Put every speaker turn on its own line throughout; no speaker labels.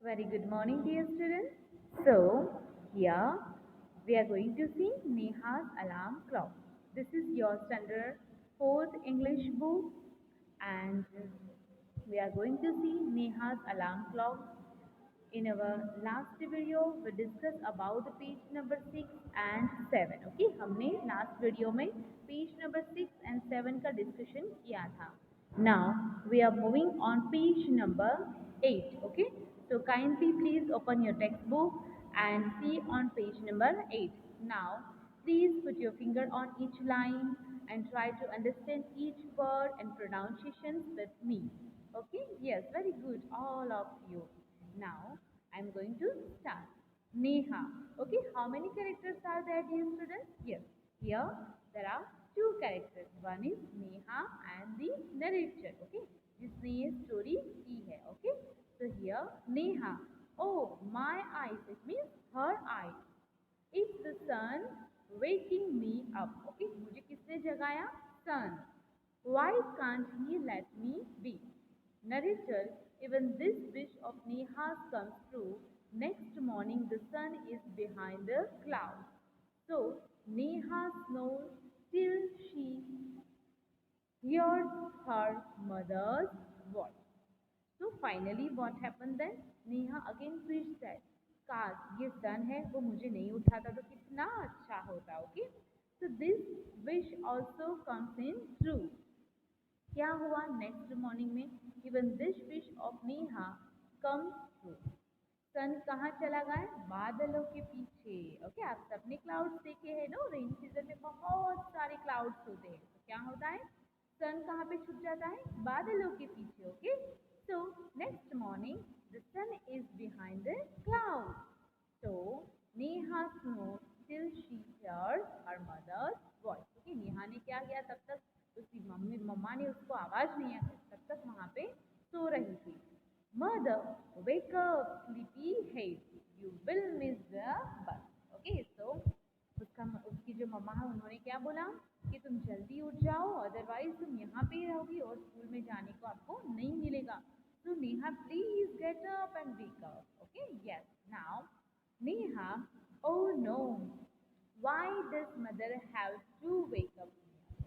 Very good morning, dear students. So, here we are going to see Neha's alarm clock. This is your standard 4th English book, and we are going to see Neha's alarm clock. In our last video, we discussed about the page number 6 and 7. Okay, हमने last video में page number 6 and 7 का discussion किया था. Now we are moving on page number 8. Okay, so kindly please open your textbook and see on page number 8. Now please put your finger on each line and try to understand each word and pronunciations with me. Okay, yes, very good, all of you. Now, I'm going to start. Neha. Okay, how many characters are there, dear students? Yes, here there are two characters. One is Neha and the narrator. Okay, जिसने ये story की है. Okay, so here Neha. Oh, my eyes. It means her eyes. It's the sun waking me up. Okay, मुझे किसने जगाया? Sun. Why can't he let me be? Narrator, even this wish of Neha's comes true. Next morning, the sun is behind the clouds. So, Neha snores till she hears her mother's voice. So, finally, what happened then? Neha again wished that, काश ये सन है वो मुझे नहीं उठाता तो कितना अच्छा होता. Okay, so this wish also comes in true. क्या हुआ नेक्स्ट मॉर्निंग में? Even this wish of Neha comes true. Son कहाँ चला गया? बादलों के पीछे. ओके, आप सबने क्लाउड्स देखे हैं नो. रेन सीजन में बहुत सारे क्लाउड्स होते हैं. तो क्या होता है? सन कहाँ पे छुप जाता है? बादलों के पीछे. Okay, so next morning the sun is behind the cloud. So Neha snooze till she hears her mother's voice. Okay, Neha ने क्या किया? तब तक उसकी मम्मा ने उसको आवाज नहीं आई, तब तक वहां पे सो रही थी. Mother wake up sleepy head, you will miss the bus. Okay, so उसकी जो मम्मा है उन्होंने क्या बोला कि तुम जल्दी उठ जाओ, अदरवाइज तुम यहाँ पे रहोगी और स्कूल में जाने को आपको नहीं मिलेगा. So Neha please get up and wake up. Okay, yes. Now Neha, oh no, why does mother have to wake up?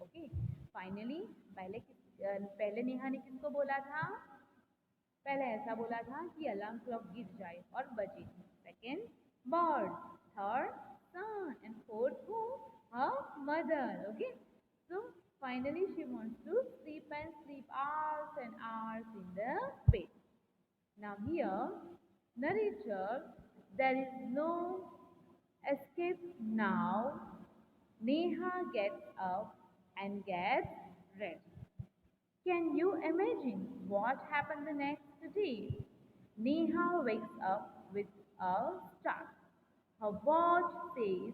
Okay, finally पहले नेहा ने किसको बोला था? पहले ऐसा बोला था कि अलार्म क्लॉक गिर जाए और बजे. Second bird, third sun and fourth who? Her mother. Okay, so finally she wants to sleep and sleep hours and hours in the bed. Now here narrator, there is no escape now. Neha gets up and gets ready. Can you imagine what happened the next day? Neha wakes up with a start. Her watch says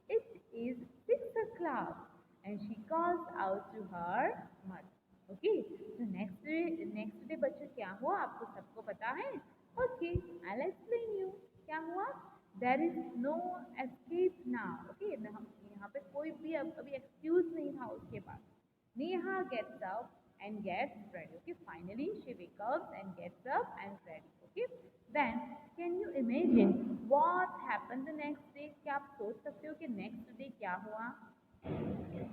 it is 6 o'clock and she calls out to her mother. Okay, so next day बच्चों क्या हुआ आपको सबको पता है? Okay, I'll explain you. क्या हुआ? There is no escape now. Okay, यहाँ पे कोई भी अभी एक्सक्यूज नहीं था उसके पास. Neha gets up and gets ready. Okay, finally she wakes up and gets up and ready. Okay, then can you imagine what happened the next day? क्या आप सोच सकते हो कि next day क्या हुआ?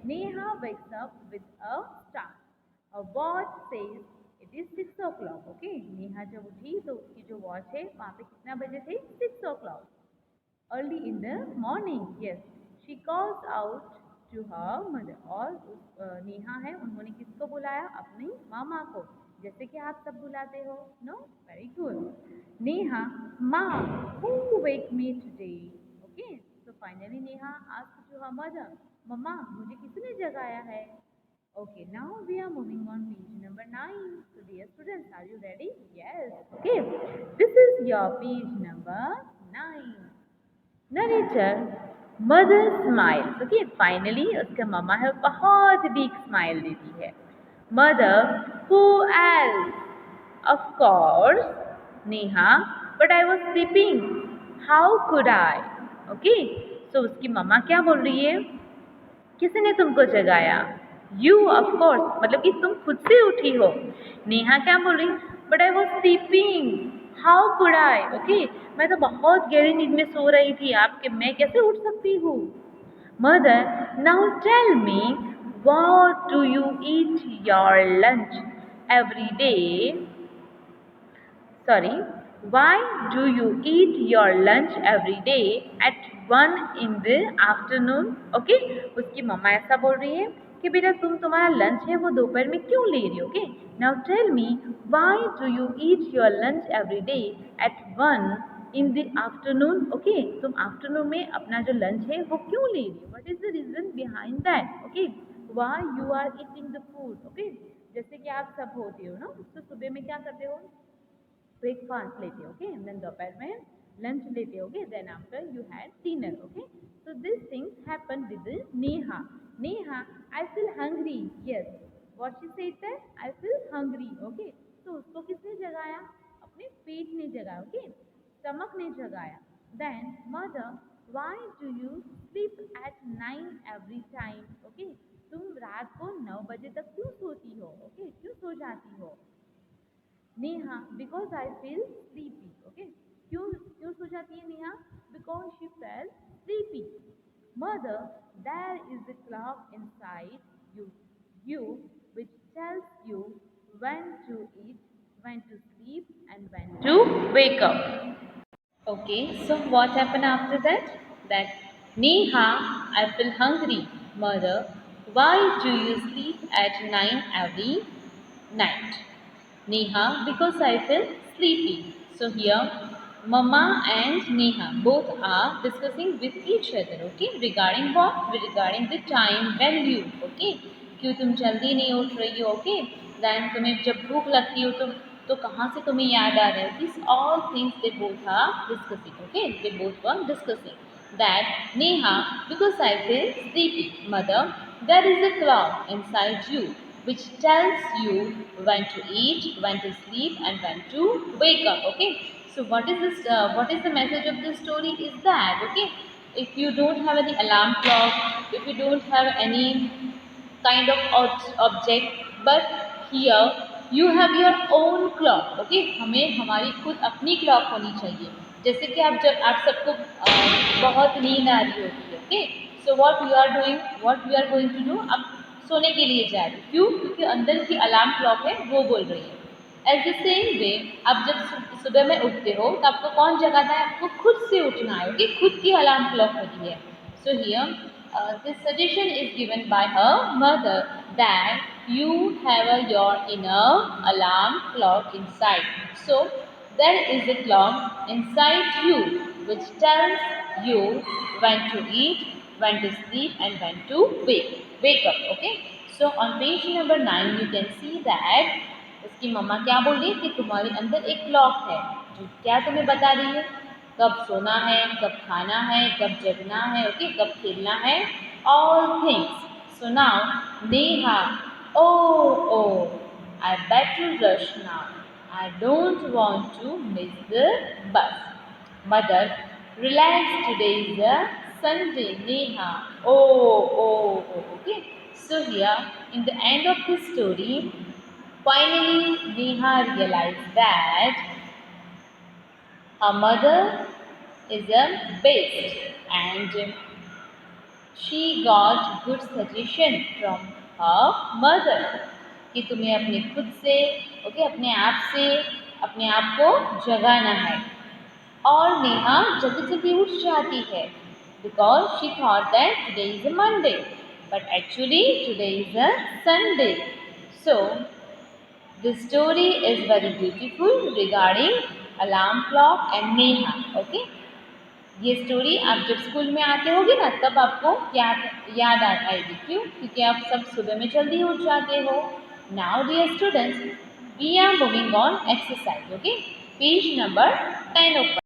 Neha wakes up with a start. A watch says it is 6 o'clock. Okay, Neha जब उठी तो उसकी जो वॉच है वहाँ पे कितना बजे थे? 6 o'clock. Early in the morning. Yes, she calls out to her mother. और नेहा है उन्होंने किसको बुलाया? अपनी मामा को, जैसे कि आप सब बुलाते हो. No, very good. नेहा, माँ, who wake me today? Okay, so finally Neha asked to her mother, मम्मा मुझे किसने जगाया है? Okay, now we are moving on page number 9. So dear students, are you ready? Yes. Okay, this is your page number 9. Narrator, mother smiles. Okay, finally उसका मम्मा है बहुत big smile देती है. Mother, who else? Of course, Neha, but I was sleeping. How could I? Okay, so उसकी मम्मा क्या बोल रही है? किसने तुमको जगाया? You, of course, मतलब कि तुम खुद से उठी हो. नेहा क्या बोल रही? But I was sleeping. How could I, okay, मैं तो बहुत गहरी नींद में सो रही थी, आपके मैं कैसे उठ सकती हूँ? Mother, now tell me, what do you eat your lunch every day? Sorry, why do you eat your lunch every day at 1 in the afternoon? Okay, उसकी मम्मा ऐसा बोल रही है कि बेटा तुम तुम्हारा लंच है वो दोपहर में क्यों ले रही हो? Okay, now tell me, why do you eat your lunch every day at 1 in the afternoon? Okay, तुम आफ्टरनून में अपना जो लंच है वो क्यों ले रही हो? What is the reason behind that? Okay, why you are eating the food? Okay, जैसे कि आप सब होते हो ना, तो सुबह में क्या करते हो? ब्रेकफास्ट लेते हो, ओके, देन दोपहर में लंच लेते हो, okay, then after you had dinner, okay, so this things happen with Neha. Neha, I feel hungry, yes, what she said that, I feel hungry, okay, तो उसको किसने जगाया? अपने पेट ने जगाया, ओके, स्टमक ने जगाया. Then mother, why do you sleep at 9 every time? Okay, तुम रात को 9 बजे तक क्यों सोती हो? ओके, क्यों सो जाती हो? Neha, because I feel sleepy, okay, क्यों क्यों सो जाती है Neha? Because she fell sleepy. Mother, there is a clock inside you which tells you when to eat, when to sleep, and when to wake up. Okay, so what happened after that? That Neha, I feel hungry. Mother, why do you sleep at 9 every night? Neha, because I feel sleepy. So here, Mama and Neha both are discussing with each other, okay? Regarding what? Regarding the time value, okay? क्यों तुम जल्दी नहीं उठ रही हो, okay? Then तुम्हें जब भूख लगती हो तो कहाँ से तुम्हें याद आ रहा है? These all things they both are discussing, okay? They both were discussing. That Neha, because I feel sleepy. Mother, there is a clock inside you which tells you when to eat, when to sleep, and when to wake up. Okay. So what is this? What is the message of this story? Is that okay? If you don't have any alarm clock, if you don't have any kind of object, but here you have your own clock. Okay, हमें हमारी खुद अपनी clock होनी चाहिए. जैसे कि आप सबको बहुत नींद आ रही होती है, okay, so what we are going to do, अब सोने के लिए जा रही. क्यों? क्योंकि अंदर की अलार्म क्लॉक है वो बोल रही है. एज द सेम वे, आप जब सुबह में उठते हो तो आपको कौन जगाता है? आपको खुद से उठना है, ओके, खुद की अलार्म क्लॉक होती है. So here this suggestion is given by her mother that you have your inner alarm clock inside. So there is a clock inside you which tells you when to eat, when to sleep, and when to wake up. Okay. So on page number 9 you can see that उसकी मम्मा क्या बोल रही है कि तुम्हारे अंदर एक clock है जो क्या तुम्हें बता रही है कब सोना है, कब खाना है, कब जगना है, ओके, कब खेलना है, all things. So now Neha, oh I better rush now, I don't want to miss the bus. Mother, relax, today is a Sunday, Neha. Okay. So here, in the end of the story, finally Neha realized that her mother is a best and she got good suggestion from her mother कि तुम्हें अपने खुद से, okay, अपने आप को जगाना है. और नेहा जल्दी जल्दी उठ जाती है because she thought that today is a Monday but actually today is a Sunday. So this story is very beautiful regarding alarm clock and Neha. Okay, ये स्टोरी आप जब स्कूल में आते होगे ना तब आपको याद आएगी. क्यों? क्योंकि आप सब सुबह में जल्दी उठ जाते हो. Now dear students, we are moving on exercise. Okay, page number 10 open.